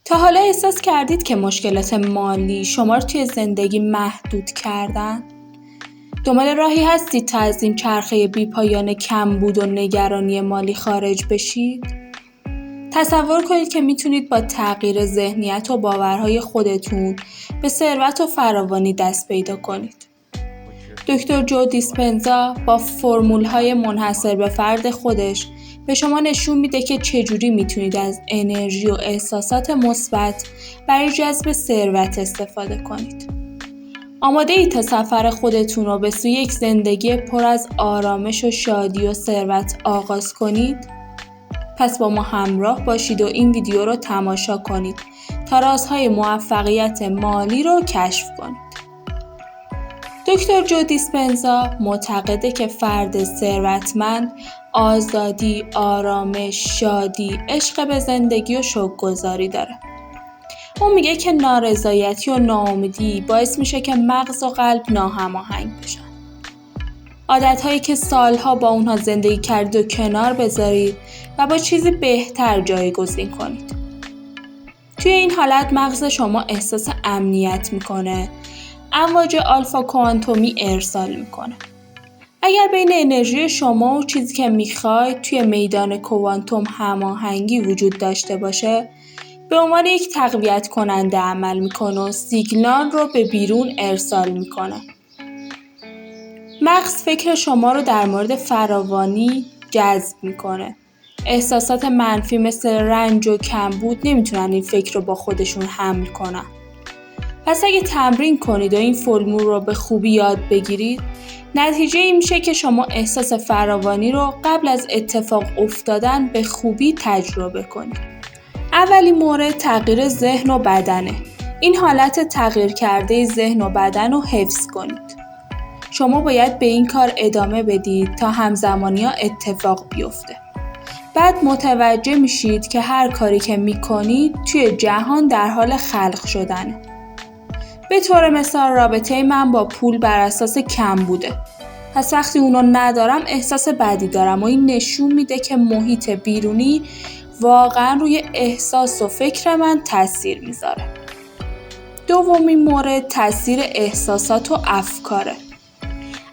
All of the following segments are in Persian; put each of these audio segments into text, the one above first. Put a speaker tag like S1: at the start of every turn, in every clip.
S1: تا حالا احساس کردید که مشکلات مالی شما رو توی زندگی محدود کردن؟ دنبال راهی هستید تا از این چرخه بی‌پایان کمبود و نگرانی مالی خارج بشید؟ تصور کنید که میتونید با تغییر ذهنیت و باورهای خودتون به ثروت و فراوانی دست پیدا کنید. دکتر جو دیسپنزا با فرمول‌های منحصر به فرد خودش به شما نشون میده که چجوری میتونید از انرژی و احساسات مثبت برای جذب ثروت استفاده کنید. آماده اید تا سفر خودتون رو به سوی یک زندگی پر از آرامش و شادی و ثروت آغاز کنید؟ پس با ما همراه باشید و این ویدیو رو تماشا کنید تا رازهای موفقیت مالی رو کشف کنید. دکتر جو دیسپنزا معتقده که فرد ثروتمند آزادی، آرامش، شادی، عشق به زندگی و شوق‌گذاری داره. اون میگه که نارضایتی و ناامیدی باعث میشه که مغز و قلب ناهماهنگ بشن. عادتهایی که سالها با اونها زندگی کردید و کنار بذارید و با چیزی بهتر جایگزین کنید. توی این حالت مغز شما احساس امنیت میکنه، امواج آلفا کوانتومی ارسال میکنه. اگر بین انرژی شما و چیزی که میخواید توی میدان کوانتوم هماهنگی وجود داشته باشه، به عنوان یک تقویت کننده عمل میکنه و سیگنال رو به بیرون ارسال میکنه. مغز فکر شما رو در مورد فراوانی جذب میکنه. احساسات منفی مثل رنج و کمبود نمیتونن این فکر رو با خودشون حمل کنن. پس اگه تمرین کنید و این فرمول رو به خوبی یاد بگیرید، نتیجه این میشه که شما احساس فراوانی رو قبل از اتفاق افتادن به خوبی تجربه کنید. اولین مورد تغییر ذهن و بدنه. این حالت تغییر کرده ذهن و بدن رو حفظ کنید. شما باید به این کار ادامه بدید تا همزمانی ها اتفاق بیفته. بعد متوجه میشید که هر کاری که میکنید توی جهان در حال خلق شدنه. به طور مثال رابطه من با پول بر اساس کم بوده. پس وقتی اونو ندارم احساس بدی دارم و این نشون میده که محیط بیرونی واقعا روی احساس و فکر من تاثیر میذاره. دومین مورد تاثیر احساسات و افکاره.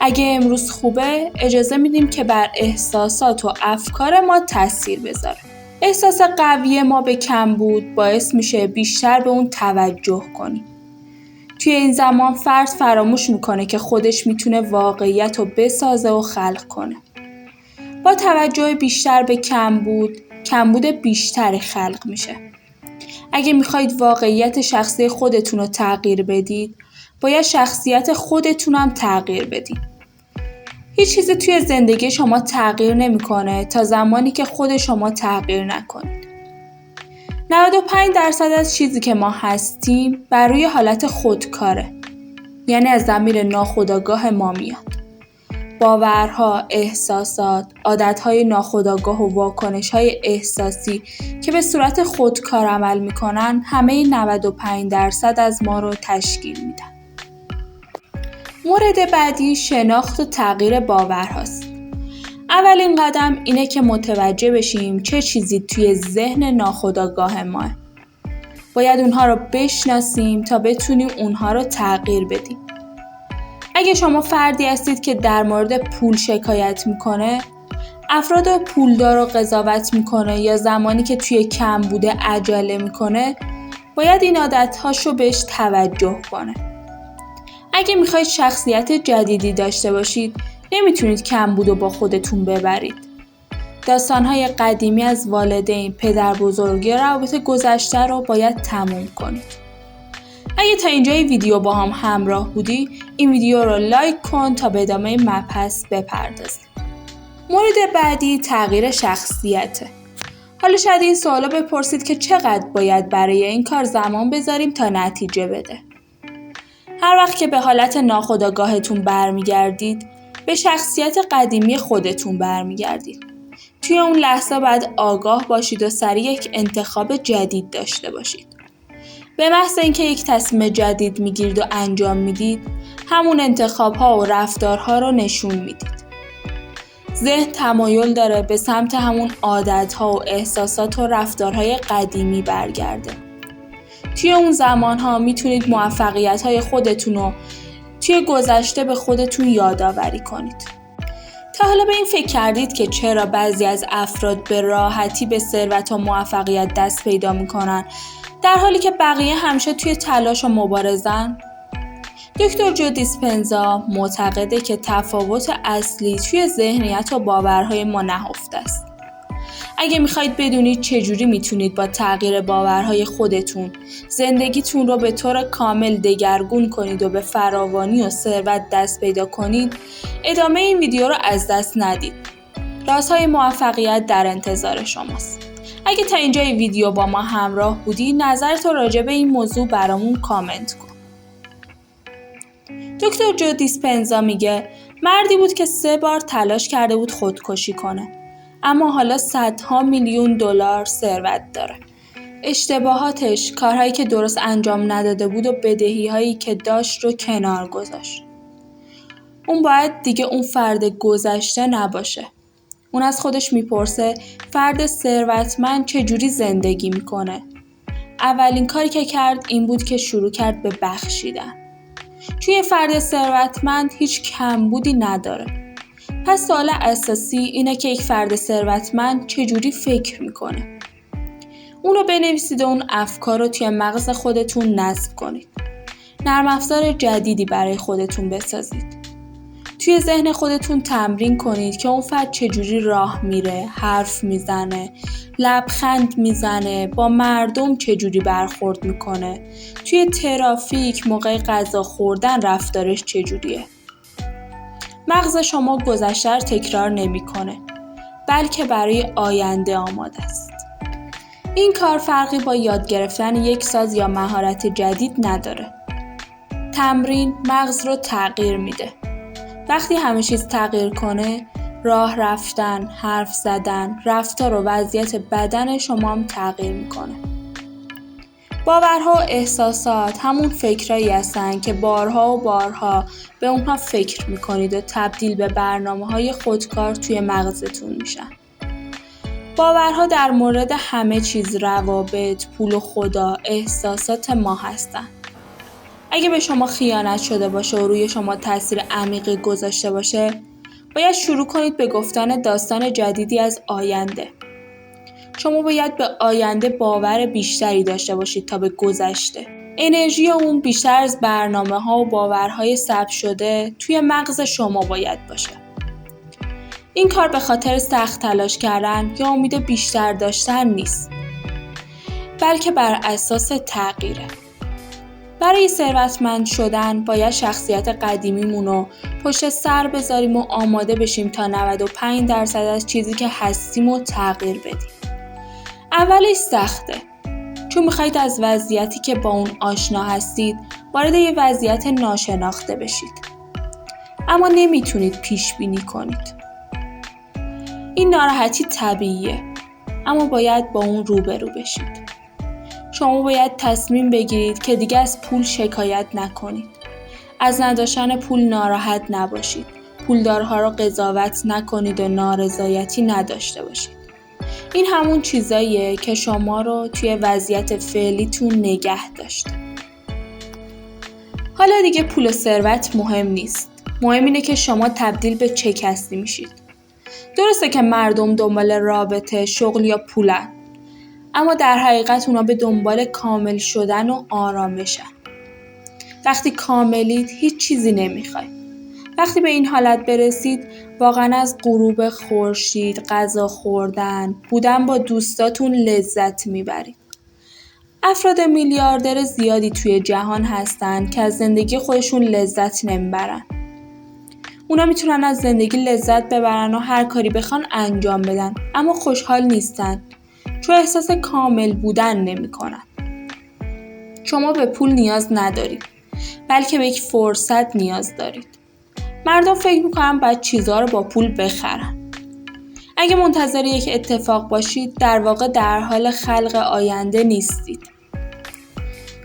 S1: اگه امروز خوبه، اجازه میدیم که بر احساسات و افکار ما تاثیر بذاره. احساس قوی ما به کمبود باعث میشه بیشتر به اون توجه کنیم. توی این زمان فرد فراموش میکنه که خودش میتونه واقعیت رو بسازه و خلق کنه. با توجه بیشتر به کمبود بیشتری خلق میشه. اگه میخواید واقعیت شخصی خودتون رو تغییر بدید، باید شخصیت خودتون هم تغییر بدید. هیچ چیزی توی زندگی شما تغییر نمیکنه تا زمانی که خود شما تغییر نکنید. 95% از چیزی که ما هستیم بر روی حالت خودکاره. یعنی از ضمیر ناخودآگاه ما میاد. باورها، احساسات، عادتهای ناخودآگاه و واکنشهای احساسی که به صورت خودکار عمل میکنن همه 95% از ما رو تشکیل میدن. مورد بعدی شناخت و تغییر باورهاست. اولین قدم اینه که متوجه بشیم چه چیزی توی ذهن ناخودآگاه ماه. باید اونها رو بشناسیم تا بتونیم اونها رو تغییر بدیم. اگه شما فردی هستید که در مورد پول شکایت میکنه، افراد پولدار رو قضاوت میکنه یا زمانی که توی کم بوده عجله میکنه، باید این عادت‌هاشو بهش توجه کنه. اگه میخواید شخصیت جدیدی داشته باشید، نمیتونید کمبود رو با خودتون ببرید. داستانهای قدیمی از والدین، پدر بزرگ یا روابط گذشته رو باید تموم کنید. اگه تا اینجای ویدیو با هم همراه بودی، این ویدیو رو لایک کن تا به ادامه مبحث بپردازیم. مورد بعدی تغییر شخصیته. حالا شاید این سوالا بپرسید که چقدر باید برای این کار زمان بذاریم تا نتیجه بده. هر وقت که به حالت ناخودآگاهتون برمیگردید، به شخصیت قدیمی خودتون برمیگردید. توی اون لحظه باید آگاه باشید و سریع یک انتخاب جدید داشته باشید. به محض اینکه یک تصمیم جدید میگیرید و انجام میدید، همون انتخاب‌ها و رفتارها رو نشون میدید. ذهن تمایل داره به سمت همون عادت‌ها و احساسات و رفتارهای قدیمی برگرده. توی اون زمانها میتونید موفقیت‌های خودتون رو توی گذشته به خودتون یادآوری کنید. تا حالا به این فکر کردید که چرا بعضی از افراد به راحتی به ثروت و موفقیت دست پیدا میکنن در حالی که بقیه همیشه توی تلاش و مبارزن؟ دکتر جو دیسپنزا معتقده که تفاوت اصلی توی ذهنیت و باورهای ما نهفته است. اگه میخواید بدونید چجوری میتونید با تغییر باورهای خودتون زندگیتون رو به طور کامل دگرگون کنید و به فراوانی و ثروت دست پیدا کنید، ادامه این ویدیو رو از دست ندید. رازهای موفقیت در انتظار شماست. اگه تا اینجای ویدیو با ما همراه بودی، نظرت راجع به این موضوع برامون کامنت کن. دکتر جو دیسپنزا میگه مردی بود که 3 بار تلاش کرده بود خودکشی کنه، اما حالا صدها میلیون دلار ثروت داره. اشتباهاتش، کارهایی که درست انجام نداده بود و بدهی‌هایی که داشت رو کنار گذاشت. اون باید دیگه اون فرد گذشته نباشه. اون از خودش میپرسه فرد ثروتمند چجوری زندگی میکنه. اولین کاری که کرد این بود که شروع کرد به بخشیدن. چون یه فرد ثروتمند هیچ کمبودی نداره. پس سوال اساسی اینه که یک فرد ثروتمند چجوری فکر میکنه. اونو بنویسید و اون افکار رو توی مغز خودتون نصب کنید. نرم افزار جدیدی برای خودتون بسازید. توی ذهن خودتون تمرین کنید که اون فرد چجوری راه میره، حرف میزنه، لبخند میزنه، با مردم چجوری برخورد میکنه، توی ترافیک موقع غذا خوردن رفتارش چجوریه. مغز شما گذشته رو تکرار نمیکنه، بلکه برای آینده آماده است. این کار فرقی با یاد گرفتن یک ساز یا مهارت جدید نداره. تمرین مغز رو تغییر میده. وقتی همه چیز تغییر کنه، راه رفتن، حرف زدن، رفتار و وضعیت بدن شما هم تغییر میکنه. باورها و احساسات همون فکرایی هستن که بارها و بارها به اونها فکر میکنید و تبدیل به برنامه‌های خودکار توی مغزتون میشن. باورها در مورد همه چیز، روابط، پول و خدا، احساسات ما هستن. اگه به شما خیانت شده باشه و روی شما تاثیر عمیقی گذاشته باشه، باید شروع کنید به گفتن داستان جدیدی از آینده. شما باید به آینده باور بیشتری داشته باشید تا به گذشته. انرژی اون بیشتر از برنامه‌ها و باورهای ثبت شده توی مغز شما باید باشه. این کار به خاطر سخت تلاش کردن یا امید بیشتر داشتن نیست، بلکه بر اساس تغییره. برای ثروتمند شدن باید شخصیت قدیمیمون رو پشت سر بذاریم و آماده بشیم تا 95% از چیزی که هستیم رو تغییر بدیم. اولش سخته، چون میخواید از وضعیتی که با اون آشنا هستید وارد یه وضعیت ناشناخته بشید. اما نمیتونید پیش بینی کنید. این ناراحتی طبیعیه، اما باید با اون روبرو بشید. شما باید تصمیم بگیرید که دیگه از پول شکایت نکنید. از نداشتن پول ناراحت نباشید. پولدارها رو قضاوت نکنید و نارضایتی نداشته باشید. این همون چیزاییه که شما رو توی وضعیت فعلیتون نگه داشته. حالا دیگه پول و ثروت مهم نیست. مهم اینه که شما تبدیل به چه کسی میشید. درسته که مردم دنبال رابطه، شغل یا پولن، اما در حقیقت اونا به دنبال کامل شدن و آرامشن. وقتی کاملید هیچ چیزی نمیخواید. وقتی به این حالت برسید واقعا از غروب خورشید، غذا خوردن، بودن با دوستاتون لذت میبرید. افراد میلیاردر زیادی توی جهان هستن که از زندگی خودشون لذت نمیبرن. اونا میتونن از زندگی لذت ببرن و هر کاری بخوان انجام بدن، اما خوشحال نیستن، چون احساس کامل بودن نمیکنن. شما به پول نیاز ندارید، بلکه به یک فرصت نیاز دارید. مردم فکر میکنن باید چیزها رو با پول بخرن. اگه منتظر یک اتفاق باشید، در واقع در حال خلق آینده نیستید.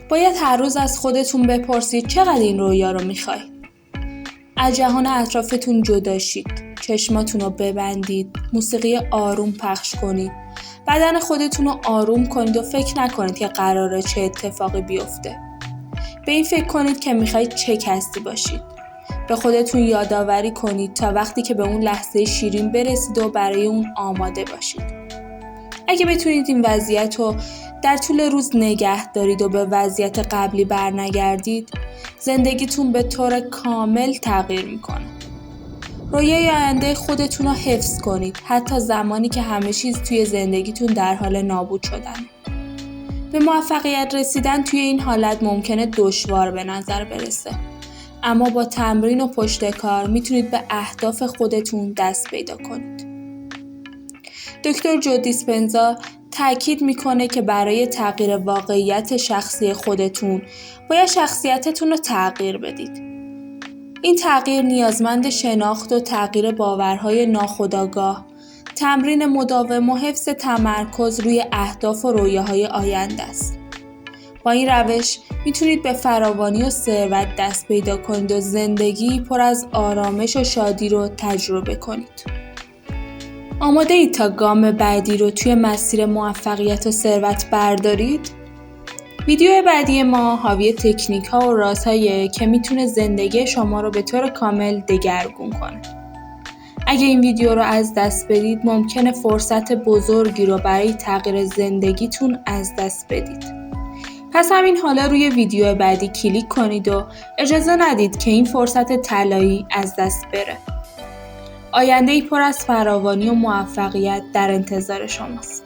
S1: باید هر روز از خودتون بپرسید چقدر این رویا رو میخواید. از جهان اطرافتون جدا شید. چشماتون رو ببندید. موسیقی آروم پخش کنید بدن خودتون رو آروم کنید و فکر نکنید که قراره چه اتفاقی بیفته. به این فکر کنید که میخواید چه کسی باشید. به خودتون یادآوری کنید تا وقتی که به اون لحظه شیرین برسید و برای اون آماده باشید. اگه بتونید این وضعیت رو در طول روز نگه دارید و به وضعیت قبلی برنگردید، زندگیتون به طور کامل تغییر میکنه. رویای آینده خودتون رو حفظ کنید، حتی زمانی که همه چیز توی زندگیتون در حال نابود شدن. به موفقیت رسیدن توی این حالت ممکنه دشوار به نظر برسه، اما با تمرین و پشت کار میتونید به اهداف خودتون دست پیدا کنید. دکتر جو دیسپنزا تأکید میکنه که برای تغییر واقعیت شخصی خودتون باید شخصیتتون رو تغییر بدید. این تغییر نیازمند شناخت و تغییر باورهای ناخودآگاه، تمرین مداوم و حفظ تمرکز روی اهداف و رویاهای آینده است. با این روش میتونید به فراوانی و ثروت دست پیدا کنید و زندگی پر از آرامش و شادی رو تجربه کنید. آماده اید تا گام بعدی رو توی مسیر موفقیت و ثروت بردارید؟ ویدیو بعدی ما حاوی تکنیک ها و رازهایی که میتونه زندگی شما رو به طور کامل دگرگون کنه. اگه این ویدیو رو از دست بدید ممکنه فرصت بزرگی رو برای تغییر زندگیتون از دست بدید. پس همین حالا روی ویدیو بعدی کلیک کنید و اجازه ندید که این فرصت طلایی از دست بره. آینده‌ای پر از فراوانی و موفقیت در انتظار شماست.